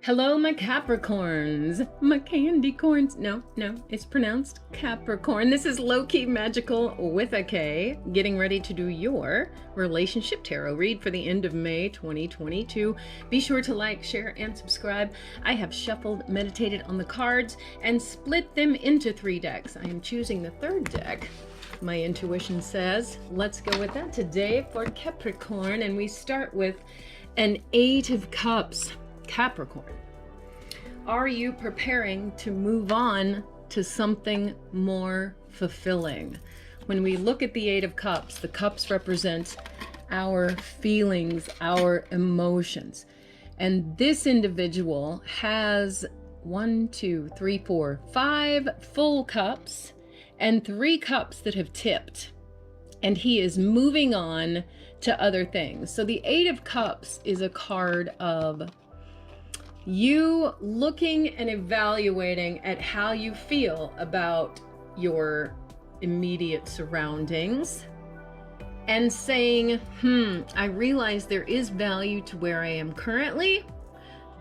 Hello, my Capricorns, my candy corns. No, it's pronounced Capricorn. This is LowKeyMagickal with a K, getting ready to do your relationship tarot read for the end of May 2022. Be sure to like, share, and subscribe. I have shuffled, meditated on the cards, and split them into 3 decks. I am choosing the 3rd deck. My intuition says, let's go with that today for Capricorn, and we start with an 8 of Cups. Capricorn, are you preparing to move on to something more fulfilling? When we look at the 8 of Cups, the cups represent our feelings, our emotions. And this individual has 5 full cups and 3 cups that have tipped. And he is moving on to other things. So the 8 of Cups is a card of you looking and evaluating at how you feel about your immediate surroundings and saying, I realize there is value to where I am currently,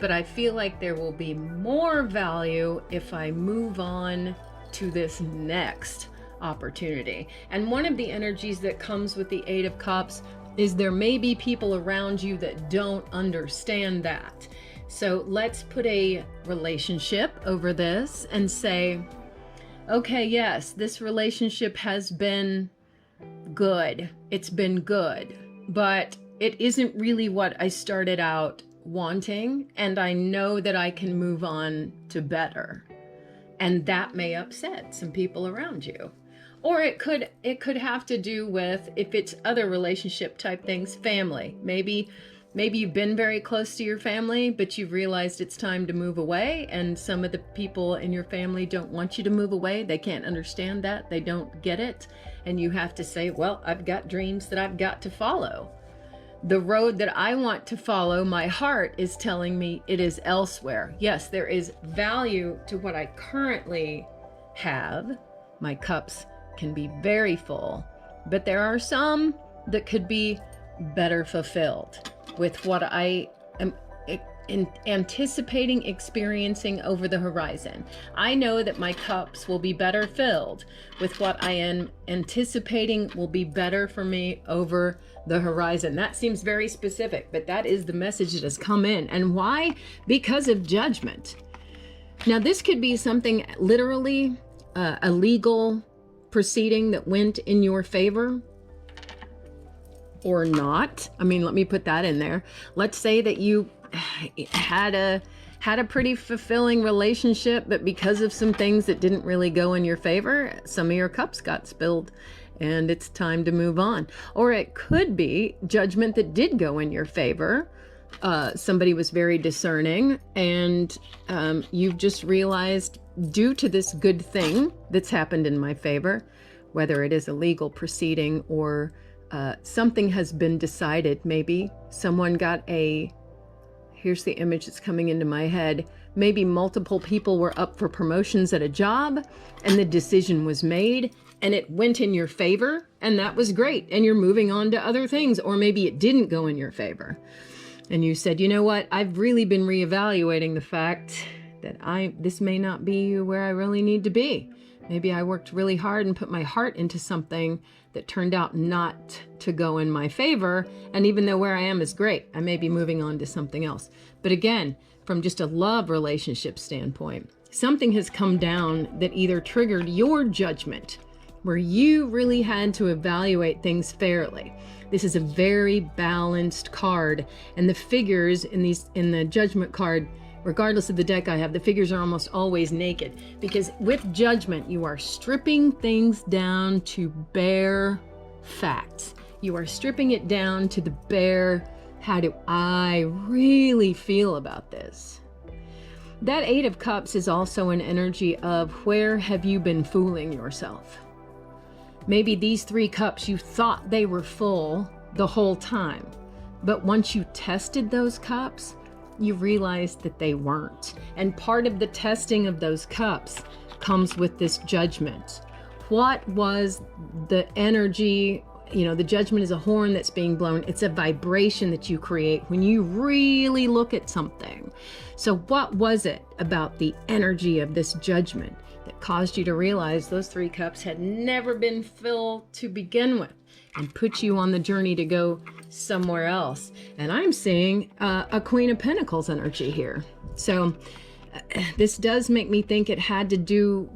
but I feel like there will be more value if I move on to this next opportunity. And one of the energies that comes with the 8 of Cups is there may be people around you that don't understand that. So let's put a relationship over this and say, okay, yes, this relationship has been good. It's been good, but it isn't really what I started out wanting. And I know that I can move on to better. And that may upset some people around you. Or it could have to do with, if it's other relationship type things, family. Maybe you've been very close to your family, but you've realized it's time to move away, and some of the people in your family don't want you to move away. They can't understand that. They don't get it. And you have to say, well, I've got dreams that I've got to follow. The road that I want to follow, my heart is telling me it is elsewhere. Yes, there is value to what I currently have. My cups can be very full, but there are some that could be better fulfilled with what I am anticipating experiencing over the horizon. I know that my cups will be better filled with what I am anticipating will be better for me over the horizon. That seems very specific, but that is the message that has come in. And why? Because of judgment. Now, this could be something literally a legal proceeding that went in your favor, or not. I mean, let me put that in there. Let's say that you had a pretty fulfilling relationship, but because of some things that didn't really go in your favor, some of your cups got spilled and it's time to move on. Or it could be judgment that did go in your favor. Somebody was very discerning, and you've just realized, due to this good thing that's happened in my favor, whether it is a legal proceeding or something has been decided. Maybe someone got here's the image that's coming into my head. Maybe multiple people were up for promotions at a job and the decision was made and it went in your favor, and that was great. And you're moving on to other things. Or maybe it didn't go in your favor. And you said, you know what? I've really been reevaluating the fact that this may not be where I really need to be. Maybe I worked really hard and put my heart into something that turned out not to go in my favor. And even though where I am is great, I may be moving on to something else. But again, from just a love relationship standpoint, something has come down that either triggered your judgment, where you really had to evaluate things fairly. This is a very balanced card, and the figures in the judgment card, regardless of the deck I have, the figures are almost always naked, because with judgment, you are stripping things down to bare facts. You are stripping it down to the bare, how do I really feel about this? That 8 of Cups is also an energy of, where have you been fooling yourself? Maybe these 3 cups, you thought they were full the whole time, but once you tested those cups, you realized that they weren't. And part of the testing of those cups comes with this judgment. What was the energy? the Judgment is a horn that's being blown. It's a vibration that you create when you really look at something. So what was it about the energy of this Judgment that caused you to realize those 3 cups had never been filled to begin with and put you on the journey to go somewhere else? And I'm seeing a Queen of Pentacles energy here. So this does make me think it had to do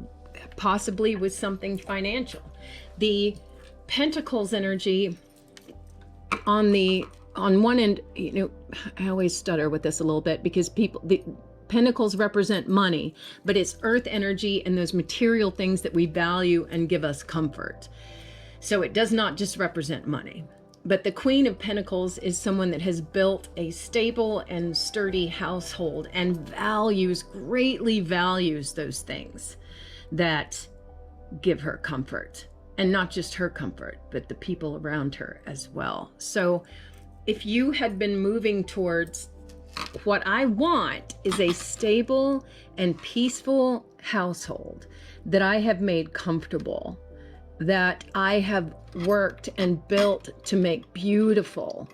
possibly with something financial. The Pentacles energy on one end, I always stutter with this a little bit because the Pentacles represent money, but it's earth energy and those material things that we value and give us comfort. So it does not just represent money. But the Queen of Pentacles is someone that has built a stable and sturdy household and greatly values those things that give her comfort. And not just her comfort, but the people around her as well. So if you had been moving towards what I want is a stable and peaceful household that I have made comfortable, that I have worked and built to make beautiful.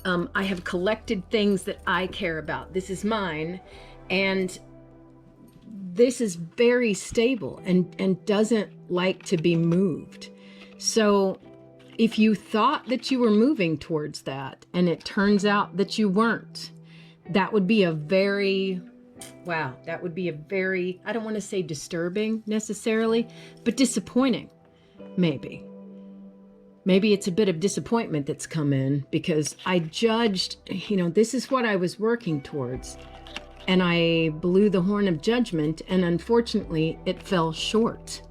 I have collected things that I care about. This is mine. And this is very stable and doesn't like to be moved. So if you thought that you were moving towards that and it turns out that you weren't, that would be a very, I don't want to say disturbing necessarily, but disappointing, maybe. Maybe it's a bit of disappointment that's come in because I judged, this is what I was working towards. And I blew the horn of judgment, and unfortunately it fell short.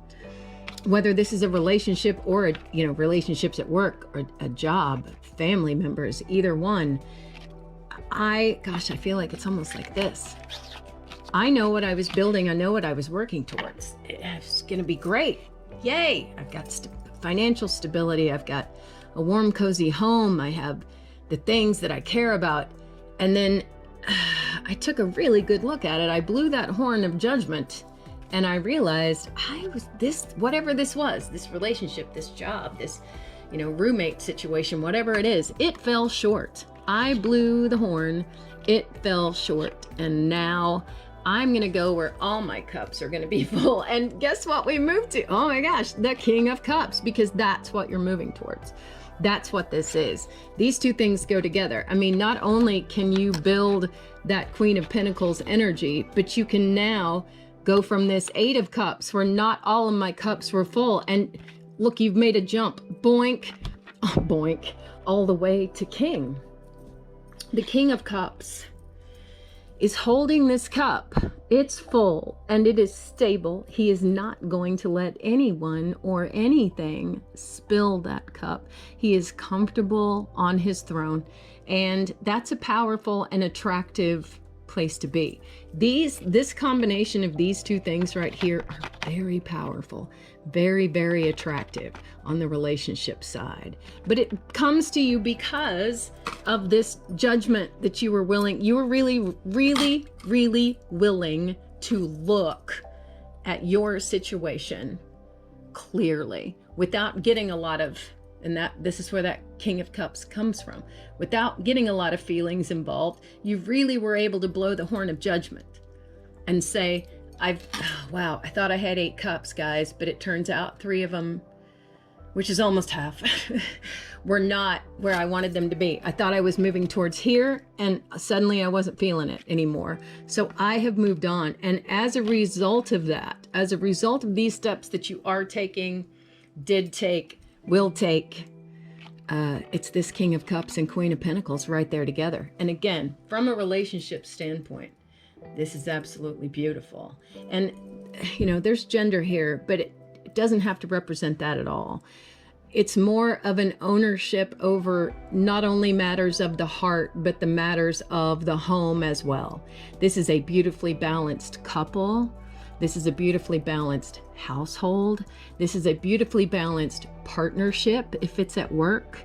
Whether this is a relationship or relationships at work or a job, family members, either one, I feel like it's almost like this. I know what I was building. I know what I was working towards. It's going to be great. Yay. I've got financial stability. I've got a warm, cozy home. I have the things that I care about. And then I took a really good look at it. I blew that horn of judgment. And I realized whatever this was, this relationship, this job, this, roommate situation, whatever it is, it fell short. I blew the horn, it fell short. And now I'm going to go where all my cups are going to be full. And guess what we moved to? Oh my gosh, the King of Cups, because that's what you're moving towards. That's what this is. These two things go together. I mean, not only can you build that Queen of Pentacles energy, but you can now go from this 8 of Cups where not all of my cups were full. And look, you've made a jump, boink, boink, all the way to King. The King of Cups is holding this cup. It's full and it is stable. He is not going to let anyone or anything spill that cup. He is comfortable on his throne, and that's a powerful and attractive place to be. This combination of these two things right here are very powerful, very, very attractive on the relationship side. But it comes to you because of this judgment that you were really, really, really willing to look at your situation clearly without getting a lot of, and this is where that King of Cups comes from. Without getting a lot of feelings involved, you really were able to blow the horn of judgment and say, wow, I thought I had 8 cups, guys, but it turns out 3 of them, which is almost half, were not where I wanted them to be. I thought I was moving towards here, and suddenly I wasn't feeling it anymore. So I have moved on. And as a result of that, as a result of these steps that you are taking, did take, will take, it's this King of Cups and Queen of Pentacles right there together. And again, from a relationship standpoint, this is absolutely beautiful. And, there's gender here, but it doesn't have to represent that at all. It's more of an ownership over not only matters of the heart, but the matters of the home as well. This is a beautifully balanced couple. This is a beautifully balanced household. This is a beautifully balanced partnership if it's at work.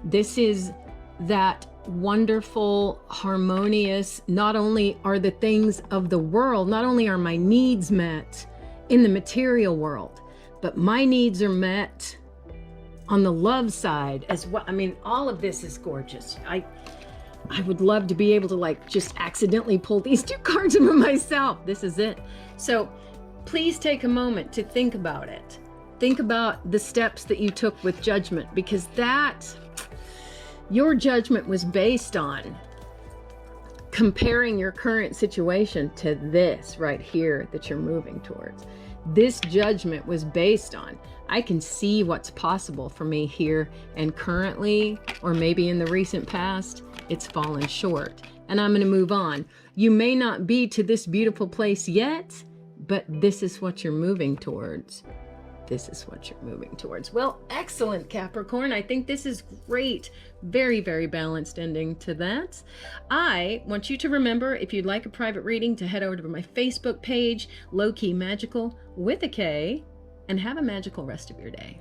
This is that wonderful, harmonious, not only are the things of the world, not only are my needs met in the material world, but my needs are met on the love side as well. I mean, all of this is gorgeous. I would love to be able to like just accidentally pull these 2 cards for myself. This is it. So please take a moment to think about it. Think about the steps that you took with judgment, because your judgment was based on comparing your current situation to this right here that you're moving towards. This judgment was based on, I can see what's possible for me here and currently, or maybe in the recent past, it's fallen short and I'm going to move on. You may not be to this beautiful place yet, but this is what you're moving towards. This is what you're moving towards. Well, excellent, Capricorn. I think this is great. Very, very balanced ending to that. I want you to remember, if you'd like a private reading, to head over to my Facebook page, LowKeyMagickal with a K, and have a magical rest of your day.